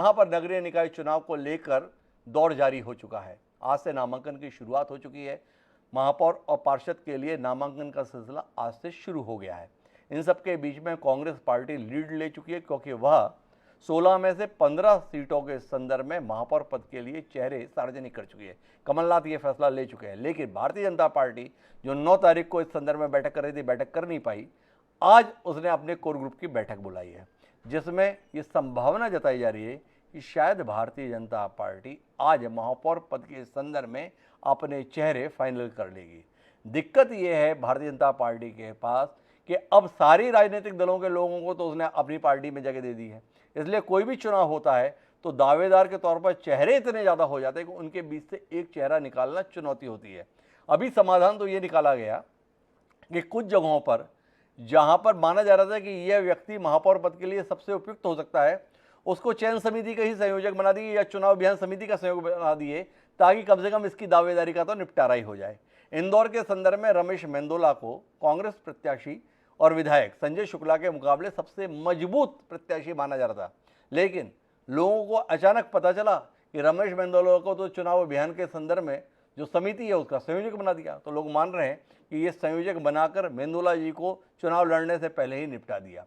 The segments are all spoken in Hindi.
वहां पर नगरीय निकाय चुनाव को लेकर दौर जारी हो चुका है। आज से नामांकन की शुरुआत हो चुकी है। महापौर और पार्षद के लिए नामांकन का सिलसिला आज से शुरू हो गया है। इन सब के बीच में कांग्रेस पार्टी लीड ले चुकी है, क्योंकि वह 16 में से 15 सीटों के संदर्भ में महापौर पद के लिए चेहरे सार्वजनिक कर चुकी है। कमलनाथ ये फैसला ले चुके हैं, लेकिन भारतीय जनता पार्टी जो 9 तारीख को इस संदर्भ में बैठक कर रही थी, बैठक कर नहीं पाई। आज उसने अपने कोर ग्रुप की बैठक बुलाई है, जिसमें ये संभावना जताई जा रही है कि शायद भारतीय जनता पार्टी आज महापौर पद के संदर्भ में अपने चेहरे फाइनल कर लेगी। दिक्कत यह है भारतीय जनता पार्टी के पास कि अब सारी राजनीतिक दलों के लोगों को तो उसने अपनी पार्टी में जगह दे दी है, इसलिए कोई भी चुनाव होता है तो दावेदार के तौर पर चेहरे इतने ज़्यादा हो जाते हैं कि उनके बीच से एक चेहरा निकालना चुनौती होती है। अभी समाधान तो ये निकाला गया कि कुछ जगहों पर जहां पर माना जा रहा था कि यह व्यक्ति महापौर पद के लिए सबसे उपयुक्त हो सकता है, उसको चयन समिति का ही संयोजक बना दिए या चुनाव अभियान समिति का संयोजक बना दिए, ताकि कम से कम इसकी दावेदारी का तो निपटारा ही हो जाए। इंदौर के संदर्भ में रमेश मेंदोला को कांग्रेस प्रत्याशी और विधायक संजय शुक्ला के मुकाबले सबसे मजबूत प्रत्याशी माना जा रहा था, लेकिन लोगों को अचानक पता चला कि रमेश मेंदोला को तो चुनाव अभियान के संदर्भ में जो समिति है उसका संयोजक बना दिया। तो लोग मान रहे हैं कि ये संयोजक बनाकर मेंदोला जी को चुनाव लड़ने से पहले ही निपटा दिया।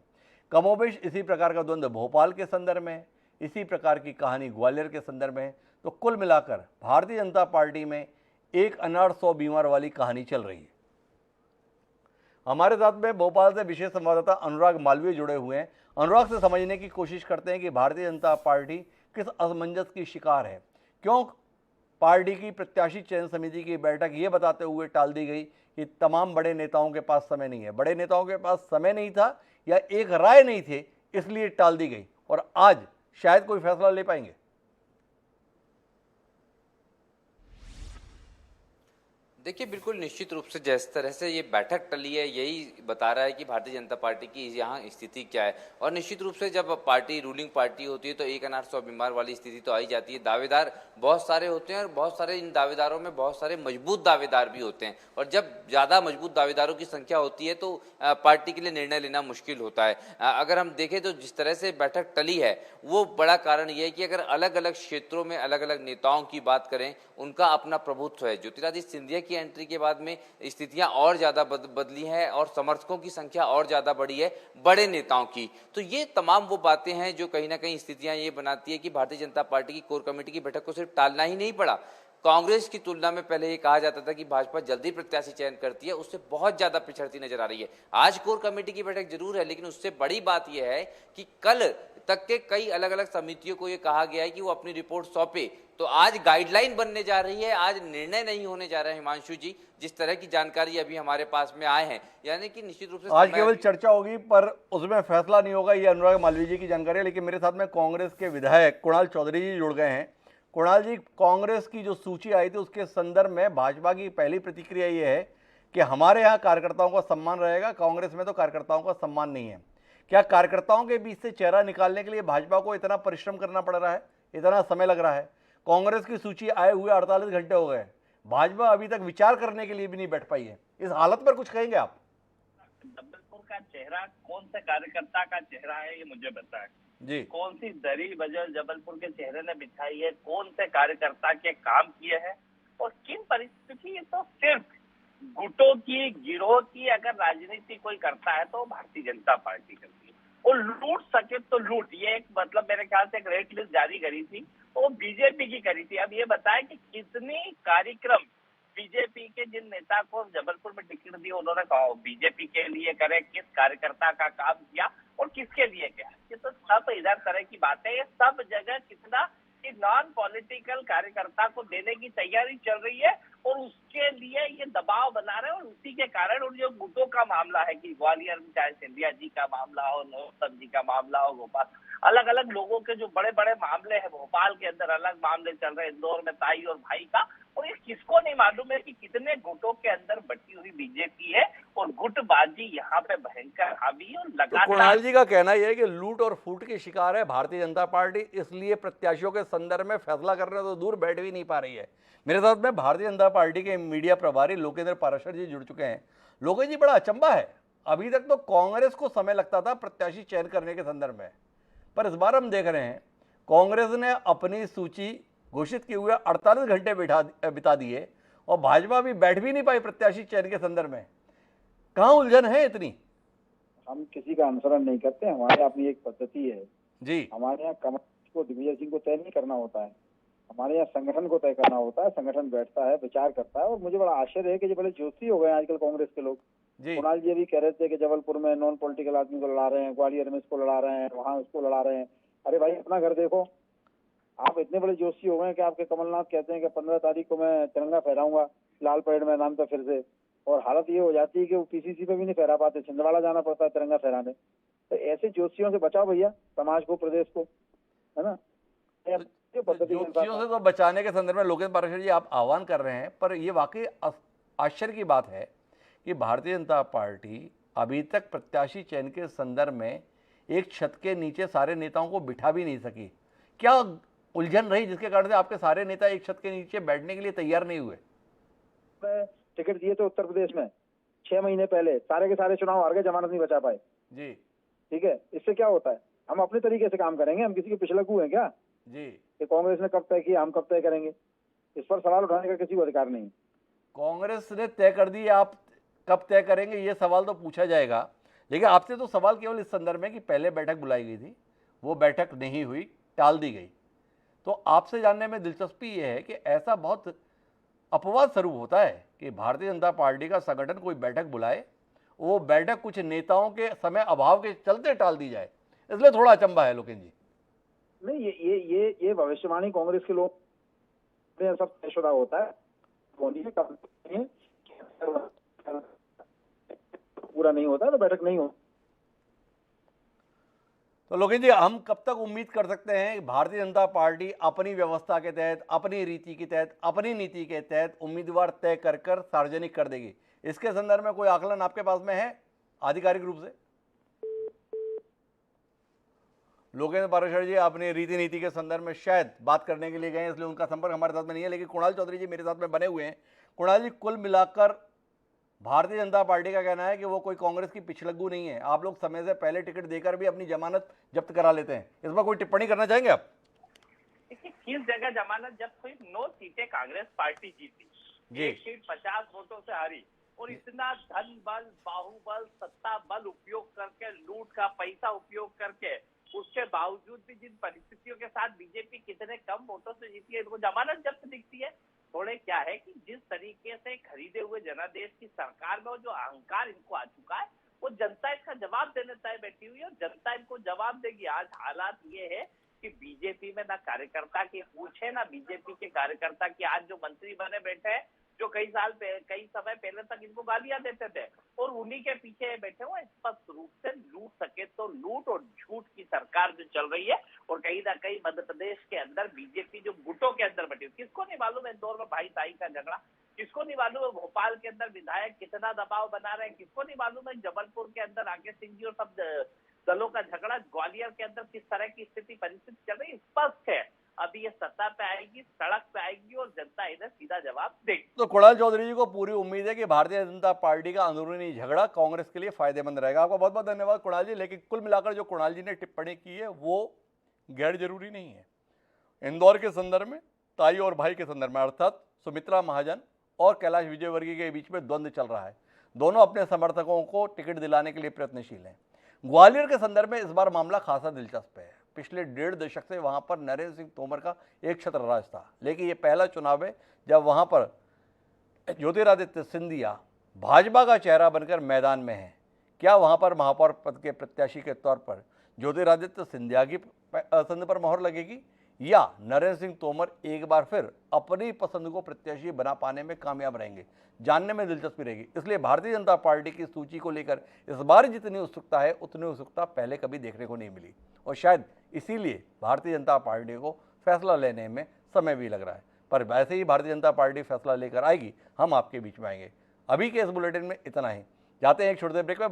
कमोबेश इसी प्रकार का द्वंद्व भोपाल के संदर्भ में, इसी प्रकार की कहानी ग्वालियर के संदर्भ में। तो कुल मिलाकर भारतीय जनता पार्टी में एक अनाड़ 100 बीमार वाली कहानी चल रही है। हमारे साथ में भोपाल से विशेष संवाददाता अनुराग मालवीय जुड़े हुए हैं। अनुराग से समझने की कोशिश करते हैं कि भारतीय जनता पार्टी किस असमंजस की शिकार है, क्यों पार्टी की प्रत्याशी चयन समिति की बैठक ये बताते हुए टाल दी गई कि तमाम बड़े नेताओं के पास समय नहीं है। बड़े नेताओं के पास समय नहीं था या एक राय नहीं थे, इसलिए टाल दी गई और आज शायद कोई फैसला ले पाएंगे। देखिए, बिल्कुल निश्चित रूप से जिस तरह से ये बैठक टली है, यही बता रहा है कि भारतीय जनता पार्टी की यहाँ स्थिति क्या है। और निश्चित रूप से जब पार्टी रूलिंग पार्टी होती है तो एक अनार 100 बीमार वाली स्थिति तो आई जाती है। दावेदार बहुत सारे होते हैं और बहुत सारे इन दावेदारों में बहुत सारे मजबूत दावेदार भी होते हैं, और जब ज़्यादा मजबूत दावेदारों की संख्या होती है तो पार्टी के लिए निर्णय लेना मुश्किल होता है। अगर हम देखें तो जिस तरह से बैठक टली है वो बड़ा कारण ये है कि अगर अलग अलग क्षेत्रों में अलग अलग नेताओं की बात करें, उनका अपना प्रभुत्व है। ज्योतिरादित्य सिंधिया की एंट्री के बाद में स्थितियां और ज्यादा बदली हैं और समर्थकों की संख्या और ज्यादा बढ़ी है बड़े नेताओं की। तो ये तमाम वो बातें हैं जो कहीं ना कहीं स्थितियां ये बनाती है कि भारतीय जनता पार्टी की कोर कमेटी की बैठक को सिर्फ टालना ही नहीं पड़ा। कांग्रेस की तुलना में पहले ये कहा जाता था कि भाजपा जल्दी प्रत्याशी चयन करती है, उससे बहुत ज्यादा पिछड़ती नजर आ रही है। आज कोर कमेटी की बैठक जरूर है, लेकिन उससे बड़ी बात यह है कि कल तक के कई अलग अलग समितियों को यह कहा गया है कि वो अपनी रिपोर्ट सौंपे। तो आज गाइडलाइन बनने जा रही है, आज निर्णय नहीं होने जा रहा है। हिमांशु जी, जिस तरह की जानकारी अभी हमारे पास में आए हैं, यानी कि निश्चित रूप से आज केवल चर्चा होगी पर उसमें फैसला नहीं होगा, ये अनुराग मालवीय जी की जानकारी है। लेकिन मेरे साथ में कांग्रेस के विधायक कुणाल चौधरी जी जुड़ गए हैं। कुणाल जी, कांग्रेस की जो सूची आई थी उसके संदर्भ में भाजपा की पहली प्रतिक्रिया ये है कि हमारे यहाँ कार्यकर्ताओं का सम्मान रहेगा, कांग्रेस में तो कार्यकर्ताओं का सम्मान नहीं है। क्या कार्यकर्ताओं के बीच से चेहरा निकालने के लिए भाजपा को इतना परिश्रम करना पड़ रहा है, इतना समय लग रहा है? कांग्रेस की सूची आए हुए 48 घंटे हो गए, भाजपा अभी तक विचार करने के लिए भी नहीं बैठ पाई है। इस हालत पर कुछ कहेंगे आप? जबलपुर का चेहरा कौन से कार्यकर्ता का चेहरा है, ये मुझे बताएं जी। कौन सी दरी बजल जबलपुर के चेहरे ने बिछाई है, कौन से कार्यकर्ता के काम किए हैं और किन परिस्थिति। तो सिर्फ गुटों की, गिरोह की अगर राजनीति कोई करता है तो भारतीय जनता पार्टी करती है। और लूट सके तो लूट, ये एक मतलब मेरे ख्याल से एक रेट लिस्ट जारी करी थी तो वो बीजेपी की करी थी। अब ये बताएं कि कितनी कार्यक्रम बीजेपी के जिन नेता को जबलपुर में टिकट दी उन्होंने बीजेपी के लिए करे, किस कार्यकर्ता का काम किया और किसके लिए किया। ये तो सब इधर तरह की बातें, ये सब जगह कितना कि नॉन पॉलिटिकल कार्यकर्ता को देने की तैयारी चल रही है और उसके लिए ये दबाव बना रहे हैं। और उसी के कारण और जो गुटों का मामला है कि ग्वालियर में चाहे सिंधिया जी का मामला हो, नरोत्तम जी का मामला हो, गोपाल, अलग अलग लोगों के जो बड़े बड़े मामले हैं, भोपाल के अंदर अलग मामले चल रहे हैं, इंदौर में ताई और भाई का। और ये किसको नहीं मालूम है कि कितने गुटों के अंदर बटी हुई बीजेपी है और गुटबाजी यहाँ पे भयंकर हावी है। और लगातार कुणाल जी का कहना यह है कि लूट और फूट की शिकार है भारतीय जनता पार्टी, इसलिए प्रत्याशियों के संदर्भ में फैसला करने तो दूर बैठ भी नहीं पा रही है। मेरे साथ में भारतीय जनता पार्टी के मीडिया प्रभारी लोकेंद्र पाराशर जी जुड़ चुके हैं। लोकेंद्र जी, बड़ा अचंभा है, अभी तक तो कांग्रेस को समय लगता था प्रत्याशी चयन करने के संदर्भ में, पर इस बार हम देख रहे हैं कांग्रेस ने अपनी सूची घोषित किए हुए 48 घंटे बिता दिए और भाजपा भी बैठ भी नहीं पाई प्रत्याशी चयन के संदर्भ में। कहाँ उलझन है इतनी? हम किसी का अनुसरण नहीं करते, हमारे अपनी एक पद्धति है जी, हमारे यहाँ। कमल को दिग्विजय सिंह को तय नहीं करना होता है, हमारे यहाँ संगठन को तय करना होता है। संगठन बैठता है, विचार करता है। और मुझे बड़ा आश्चर्य है कि जो बड़े जोशी हो गए आजकल कांग्रेस के लोग। जी, कुणाल जी अभी कह रहे थे कि जबलपुर में नॉन पॉलिटिकल आदमी को लड़ा रहे हैं, ग्वालियर में इसको लड़ा रहे हैं, वहाँ उसको लड़ा रहे हैं। अरे भाई अपना घर देखो। आप इतने बड़े जोशी हो गए कि आपके कमलनाथ कहते हैं कि 15 तारीख को मैं तिरंगा फहराऊंगा लाल परेड मैदान पर फिर से, और हालत ये हो जाती है कि वो पीसीसी पे भी नहीं फहरा पाते, छिंदवाड़ा जाना पड़ता है तिरंगा फहराने। तो ऐसे जोशियों से बचाओ भैया समाज को, प्रदेश को, है ना। ये पद्धति के ज्योतिषियों अनुसार से तो बचाने के संदर्भ में लोकेंद्र पाराशर जी आप आह्वान कर रहे हैं, पर यह वाकई आश्चर्य की बात है कि भारतीय जनता पार्टी अभी तक प्रत्याशी चयन के संदर्भ में एक छत के नीचे सारे नेताओं को बिठा भी नहीं सकी। क्या उलझन रही जिसके कारण से आपके सारे नेता एक छत के नीचे बैठने के लिए तैयार नहीं हुए? टिकट दिए थे उत्तर प्रदेश में 6 महीने पहले, सारे के सारे चुनाव हार गए, जमानत नहीं बचा पाए। जी, ठीक है, इससे क्या होता है? हम अपने तरीके से काम करेंगे, हम किसी के पिछलकू हैं क्या जी। कि कांग्रेस ने कब तय किया हम कब तय करेंगे? इस पर सवाल उठाने का किसी को अधिकार नहीं। कांग्रेस ने तय कर दी, आप कब तय करेंगे ये सवाल तो पूछा जाएगा, लेकिन आपसे तो सवाल केवल इस संदर्भ में कि पहले बैठक बुलाई गई थी, वो बैठक नहीं हुई, टाल दी गई। तो आपसे जानने में दिलचस्पी ये है कि ऐसा बहुत अपवाद स्वरूप होता है कि भारतीय जनता पार्टी का संगठन कोई बैठक बुलाए, वो बैठक कुछ नेताओं के समय अभाव के चलते टाल दी जाए, इसलिए थोड़ा अचंभा है लोकेंद्र जी। नहीं, ये भविष्यवाणी कांग्रेस के लोग सब तयशुदा होता है, पूरा नहीं होता तो बैठक नहीं होती। तो लोकेंद्र जी, हम कब तक उम्मीद कर सकते हैं कि भारतीय जनता पार्टी अपनी व्यवस्था के तहत, अपनी रीति के तहत, अपनी नीति के तहत उम्मीदवार तय कर कर सार्वजनिक कर देगी? इसके संदर्भ में कोई आकलन आपके पास में है आधिकारिक रूप से? लोकेंद्र पाराशर जी अपनी रीति नीति के संदर्भ में शायद बात करने के लिए गए, इसलिए उनका संपर्क हमारे साथ में नहीं है, लेकिन कुणाल चौधरी जी मेरे साथ में बने हुए हैं। कुणाल जी, कुल मिलाकर भारतीय जनता पार्टी का कहना है कि वो कोई कांग्रेस की पिछलग्गू नहीं है। आप लोग समय से पहले टिकट देकर भी अपनी जमानत जब्त करा लेते हैं, इस पर कोई टिप्पणी करना चाहेंगे आप? देखिए, किस जगह जमानत जब्त हुई? 9 सीटें कांग्रेस पार्टी जीती, जी। एक सीट 50 वोटों से हारी, और इतना धन बल, बाहुबल, सत्ता बल उपयोग करके, लूट का पैसा उपयोग करके, उसके बावजूद भी जिन परिस्थितियों के साथ बीजेपी कितने कम वोटों से जीती है, इनको जमानत जब्त दिखती है। थोड़े क्या है कि जिस तरीके से खरीदे हुए जनादेश की सरकार में जो अहंकार इनको आ चुका है, वो जनता इसका जवाब देने तय बैठी हुई है, और जनता इनको जवाब देगी। आज हालात ये है कि बीजेपी में ना कार्यकर्ता की पूछे, ना बीजेपी के कार्यकर्ता की। आज जो मंत्री बने बैठे हैं, जो कई समय पहले तक इनको गालियां देते थे, और उन्हीं के पीछे बैठे हुए स्पष्ट रूप से लूट सके तो लूट और झूठ की सरकार जो चल रही है। और कहीं ना कहीं मध्य प्रदेश के अंदर बीजेपी जो गुटों के अंदर बैठी, किसको नहीं मालूम है इंदौर में भाई ताई का झगड़ा, किसको नहीं मालूम है भोपाल के अंदर विधायक कितना दबाव बना रहे हैं, किसको नहीं मालूम है जबलपुर के अंदर राकेश सिंह जी और सब दलों का झगड़ा, ग्वालियर के अंदर किस तरह की स्थिति परिस्थिति चल रही है। स्पष्ट है, अभी ये सत्ता पे आएगी, सड़क पे आएगी, और जनता इन्हें सीधा जवाब देगी। तो कुणाल चौधरी जी को पूरी उम्मीद है कि भारतीय जनता पार्टी का अंदरूनी झगड़ा कांग्रेस के लिए फायदेमंद रहेगा। आपका बहुत बहुत धन्यवाद कुणाल जी। लेकिन कुल मिलाकर जो कुणाल जी ने टिप्पणी की है वो गैर जरूरी नहीं है। इंदौर के संदर्भ में, ताई और भाई के संदर्भ में, अर्थात सुमित्रा महाजन और कैलाश विजयवर्गीय के बीच में द्वंद्व चल रहा है। दोनों अपने समर्थकों को टिकट दिलाने के लिए प्रयत्नशील हैं। ग्वालियर के संदर्भ में इस बार मामला खासा दिलचस्प है। पिछले 1.5 दशक से वहां पर नरेंद्र सिंह तोमर का एक छत्र राज था, लेकिन ये पहला चुनाव है जब वहां पर ज्योतिरादित्य सिंधिया भाजपा का चेहरा बनकर मैदान में है। क्या वहां पर महापौर पद के प्रत्याशी के तौर पर ज्योतिरादित्य सिंधिया की पसंद पर मोहर लगेगी, या नरेंद्र सिंह तोमर एक बार फिर अपनी पसंद को प्रत्याशी बना पाने में कामयाब रहेंगे? जानने में दिलचस्पी रहेगी। इसलिए भारतीय जनता पार्टी की सूची को लेकर इस बार जितनी उत्सुकता है, उतनी उत्सुकता पहले कभी देखने को नहीं मिली, और शायद इसीलिए भारतीय जनता पार्टी को फैसला लेने में समय भी लग रहा है। पर वैसे ही भारतीय जनता पार्टी फैसला लेकर आएगी, हम आपके बीच में आएंगे। अभी के इस बुलेटिन में इतना ही। जाते हैं एक छोटे ब्रेक में।